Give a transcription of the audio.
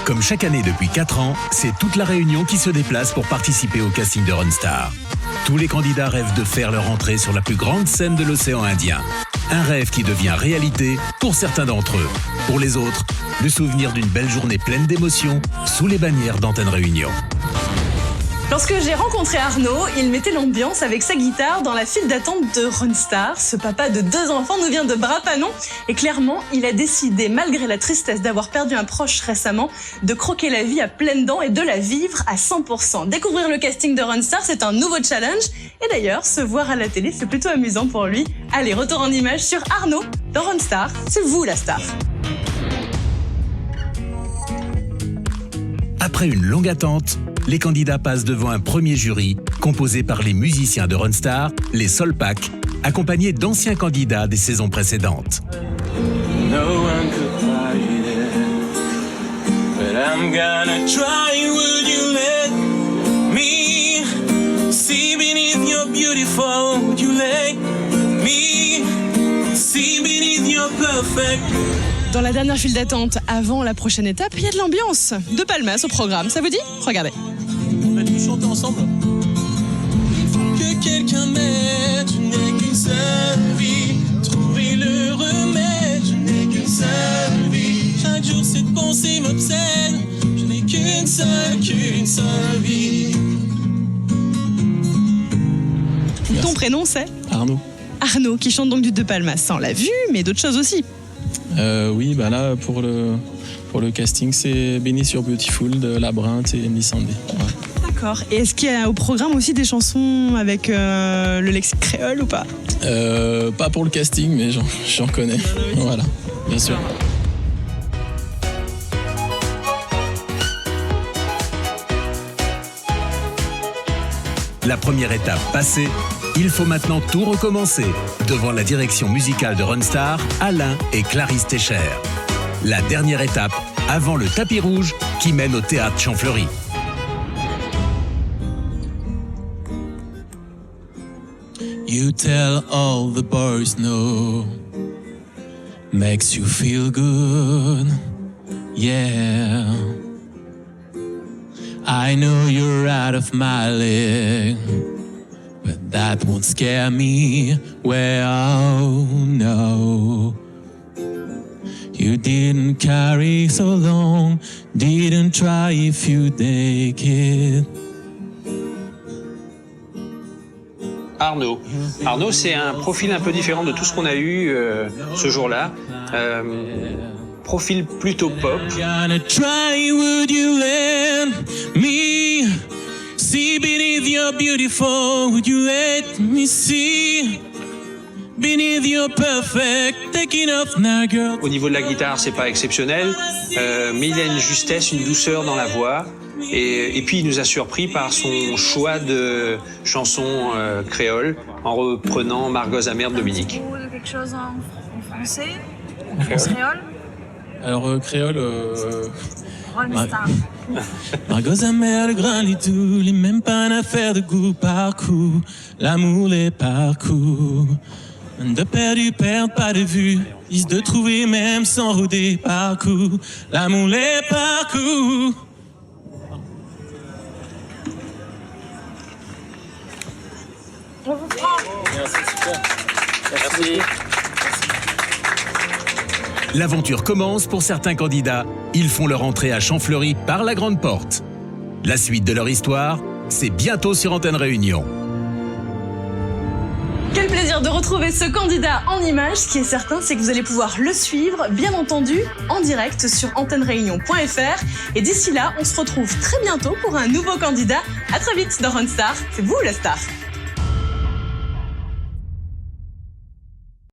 Comme chaque année depuis 4 ans, c'est toute la Réunion qui se déplace pour participer au casting de Runstar. Tous les candidats rêvent de faire leur entrée sur la plus grande scène de l'océan Indien. Un rêve qui devient réalité pour certains d'entre eux. Pour les autres, le souvenir d'une belle journée pleine d'émotions sous les bannières d'Antenne Réunion. Lorsque j'ai rencontré Arnaud, il mettait l'ambiance avec sa guitare dans la file d'attente de Runstar. Ce papa de 2 enfants nous vient de Bras-Panon et clairement, il a décidé, malgré la tristesse d'avoir perdu un proche récemment, de croquer la vie à pleines dents et de la vivre à 100%. Découvrir le casting de Runstar, c'est un nouveau challenge. Et d'ailleurs, se voir à la télé, c'est plutôt amusant pour lui. Allez, retour en image sur Arnaud dans Runstar. C'est vous la star. Après une longue attente, les candidats passent devant un premier jury composé par les musiciens de Runstar, les Solpac, accompagnés d'anciens candidats des saisons précédentes. No one could fight it, but I'm gonna try. Would you let me see beneath your beautiful? Would you let me see beneath your perfect? Dans la dernière file d'attente, avant la prochaine étape, il y a de l'ambiance. De Palmas au programme, ça vous dit? Regardez. On va tous chanter ensemble. Il faut que quelqu'un m'aide, je n'ai qu'une seule vie. Trouver le remède, je n'ai qu'une seule vie. Chaque jour cette pensée m'obsède, je n'ai qu'une seule vie. Ton prénom c'est? Arnaud. Arnaud, qui chante donc du De Palmas. Ça on l'a vu, mais d'autres choses aussi. Oui, bah là pour le casting c'est Béni sur Beautiful de Labyrinthe et Miss Sandy. Ouais. D'accord. Et est-ce qu'il y a au programme aussi des chansons avec le lexique créole ou pas? Pas pour le casting, mais j'en connais. Voilà, bien sûr. La première étape passée, il faut maintenant tout recommencer devant la direction musicale de Runstar, Alain et Clarisse Técher. La dernière étape avant le tapis rouge qui mène au théâtre Champfleury. You tell all the boys no, makes you feel good, yeah. I know you're out of my league, but that won't scare me, well, no. You didn't carry so long, didn't try if you take it. Arnaud. Arnaud, c'est un profil un peu différent de tout ce qu'on a eu ce jour-là. Profil plutôt pop. Gonna try, would you let me see beneath your beautiful? Would you let me see beneath your perfect? Taking off now, girl. Au niveau de la guitare, c'est pas exceptionnel, mais il a une justesse, une douceur dans la voix. Et puis il nous a surpris par son choix de chansons créoles en reprenant Margot Amère de Dominique. Quelque chose en français, en créole. Alors créole. Runstar. Margot Amère, le grand litou, les mêmes pas d'affaire de goût par coup. L'amour les parcours. De perdu, perdre pas de vue. Ils de trouver même sans rôder parcours. L'amour les parcours. On vous prend. Merci. L'aventure commence pour certains candidats. Ils font leur entrée à Champfleury par la grande porte. La suite de leur histoire, c'est bientôt sur Antenne Réunion. Quel plaisir de retrouver ce candidat en images. Ce qui est certain, c'est que vous allez pouvoir le suivre, bien entendu, en direct sur antenneréunion.fr. Et d'ici là, on se retrouve très bientôt pour un nouveau candidat. À très vite dans Runstar. C'est vous la star.